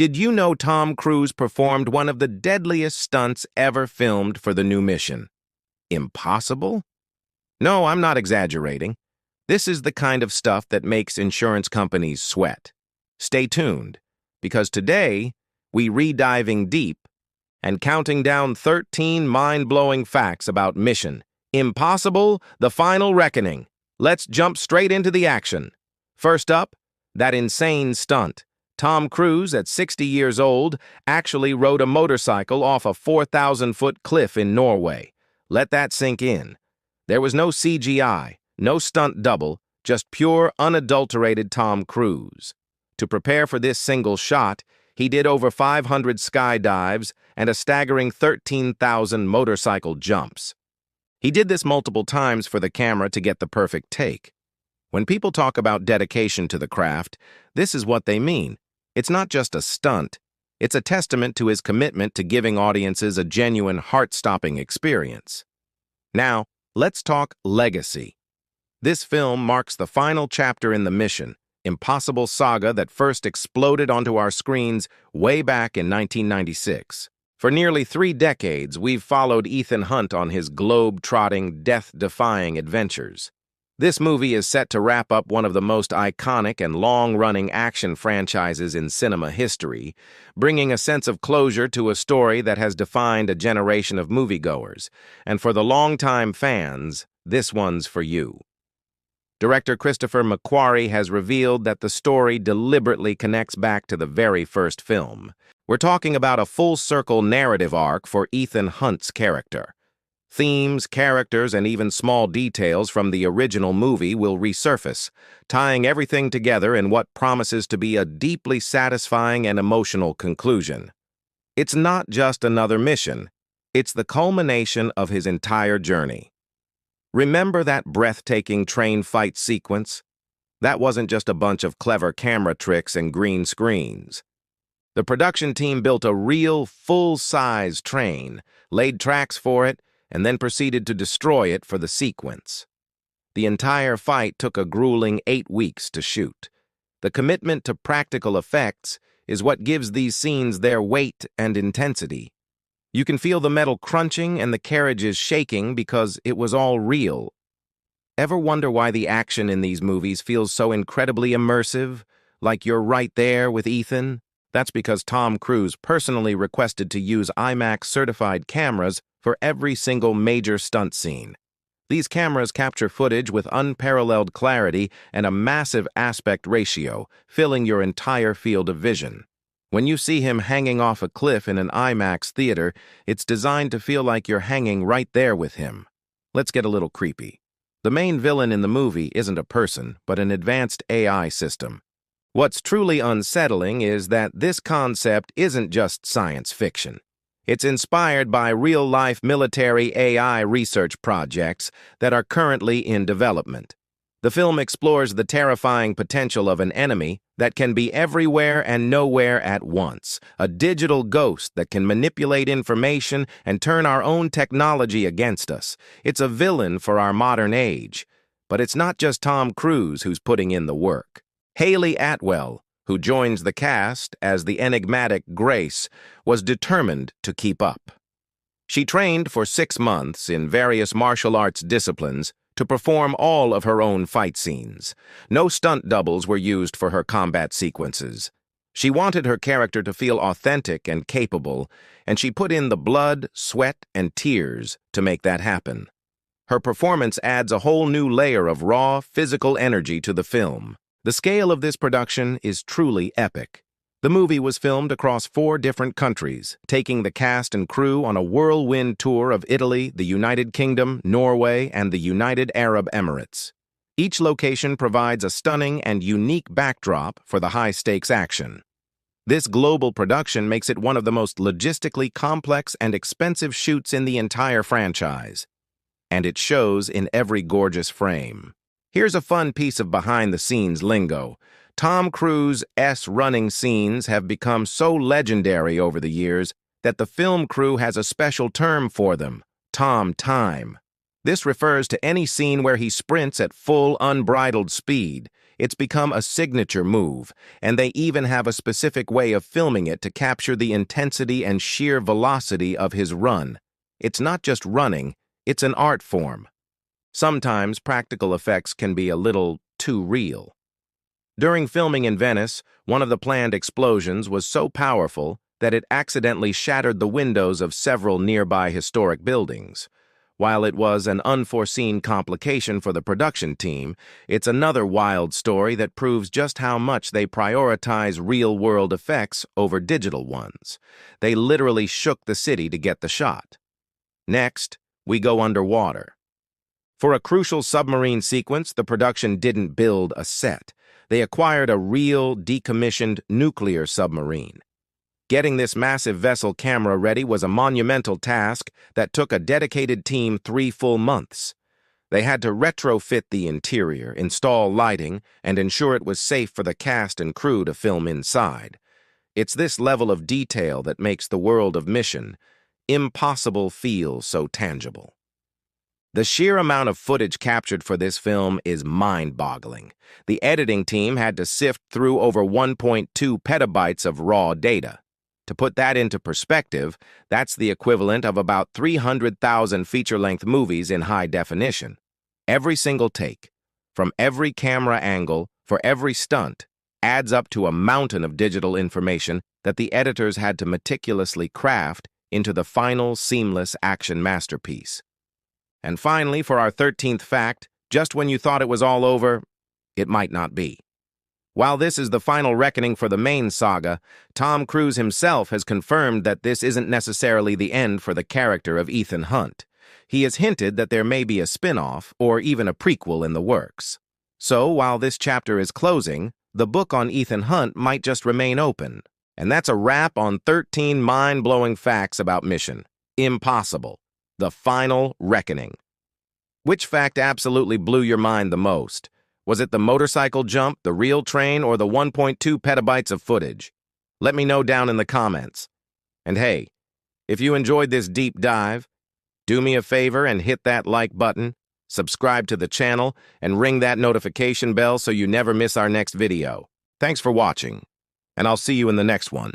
Did you know Tom Cruise performed one of the deadliest stunts ever filmed for the new mission? Impossible? No, I'm not exaggerating. This is the kind of stuff that makes insurance companies sweat. Stay tuned, because today we re-diving deep and counting down 13 mind-blowing facts about Mission Impossible: The Final Reckoning. Let's jump straight into the action. First up, that insane stunt. Tom Cruise, at 60 years old, actually rode a motorcycle off a 4,000-foot cliff in Norway. Let that sink in. There was no CGI, no stunt double, just pure, unadulterated Tom Cruise. To prepare for this single shot, he did over 500 skydives and a staggering 13,000 motorcycle jumps. He did this multiple times for the camera to get the perfect take. When people talk about dedication to the craft, this is what they mean. It's not just a stunt. It's a testament to his commitment to giving audiences a genuine, heart-stopping experience. Now, let's talk legacy. This film marks the final chapter in the Mission Impossible saga that first exploded onto our screens way back in 1996. For nearly 3 decades, we've followed Ethan Hunt on his globe-trotting, death-defying adventures. This movie is set to wrap up one of the most iconic and long-running action franchises in cinema history, bringing a sense of closure to a story that has defined a generation of moviegoers. And for the longtime fans, this one's for you. Director Christopher McQuarrie has revealed that the story deliberately connects back to the very first film. We're talking about a full-circle narrative arc for Ethan Hunt's character. Themes, characters, and even small details from the original movie will resurface, tying everything together in what promises to be a deeply satisfying and emotional conclusion. It's not just another mission. It's the culmination of his entire journey. Remember that breathtaking train fight sequence? That wasn't just a bunch of clever camera tricks and green screens. The production team built a real, full-size train, laid tracks for it, and then proceeded to destroy it for the sequence. The entire fight took a grueling 8 weeks to shoot. The commitment to practical effects is what gives these scenes their weight and intensity. You can feel the metal crunching and the carriages shaking because it was all real. Ever wonder why the action in these movies feels so incredibly immersive, like you're right there with Ethan? That's because Tom Cruise personally requested to use IMAX-certified cameras for every single major stunt scene. These cameras capture footage with unparalleled clarity and a massive aspect ratio, filling your entire field of vision. When you see him hanging off a cliff in an IMAX theater, it's designed to feel like you're hanging right there with him. Let's get a little creepy. The main villain in the movie isn't a person, but an advanced AI system. What's truly unsettling is that this concept isn't just science fiction. It's inspired by real-life military AI research projects that are currently in development. The film explores the terrifying potential of an enemy that can be everywhere and nowhere at once, a digital ghost that can manipulate information and turn our own technology against us. It's a villain for our modern age. But it's not just Tom Cruise who's putting in the work. Haley Atwell, who joins the cast as the enigmatic Grace, was determined to keep up. She trained for 6 months in various martial arts disciplines to perform all of her own fight scenes. No stunt doubles were used for her combat sequences. She wanted her character to feel authentic and capable, and she put in the blood, sweat, and tears to make that happen. Her performance adds a whole new layer of raw, physical energy to the film. The scale of this production is truly epic. The movie was filmed across 4 different countries, taking the cast and crew on a whirlwind tour of Italy, the United Kingdom, Norway, and the United Arab Emirates. Each location provides a stunning and unique backdrop for the high-stakes action. This global production makes it one of the most logistically complex and expensive shoots in the entire franchise. And it shows in every gorgeous frame. Here's a fun piece of behind-the-scenes lingo. Tom Cruise's running scenes have become so legendary over the years that the film crew has a special term for them, Tom Time. This refers to any scene where he sprints at full, unbridled speed. It's become a signature move, and they even have a specific way of filming it to capture the intensity and sheer velocity of his run. It's not just running, it's an art form. Sometimes practical effects can be a little too real. During filming in Venice, one of the planned explosions was so powerful that it accidentally shattered the windows of several nearby historic buildings. While it was an unforeseen complication for the production team, it's another wild story that proves just how much they prioritize real-world effects over digital ones. They literally shook the city to get the shot. Next, we go underwater. For a crucial submarine sequence, the production didn't build a set. They acquired a real, decommissioned nuclear submarine. Getting this massive vessel camera ready was a monumental task that took a dedicated team 3 full months. They had to retrofit the interior, install lighting, and ensure it was safe for the cast and crew to film inside. It's this level of detail that makes the world of Mission Impossible feel so tangible. The sheer amount of footage captured for this film is mind-boggling. The editing team had to sift through over 1.2 petabytes of raw data. To put that into perspective, that's the equivalent of about 300,000 feature-length movies in high definition. Every single take, from every camera angle, for every stunt, adds up to a mountain of digital information that the editors had to meticulously craft into the final, seamless action masterpiece. And finally, for our 13th fact, just when you thought it was all over, it might not be. While this is the final reckoning for the main saga, Tom Cruise himself has confirmed that this isn't necessarily the end for the character of Ethan Hunt. He has hinted that there may be a spin-off or even a prequel in the works. So, while this chapter is closing, the book on Ethan Hunt might just remain open. And that's a wrap on 13 mind-blowing facts about Mission Impossible, the final reckoning. Which fact absolutely blew your mind the most? Was it the motorcycle jump, the real train, or the 1.2 petabytes of footage? Let me know down in the comments. And hey, if you enjoyed this deep dive, do me a favor and hit that like button, subscribe to the channel, and ring that notification bell so you never miss our next video. Thanks for watching, and I'll see you in the next one.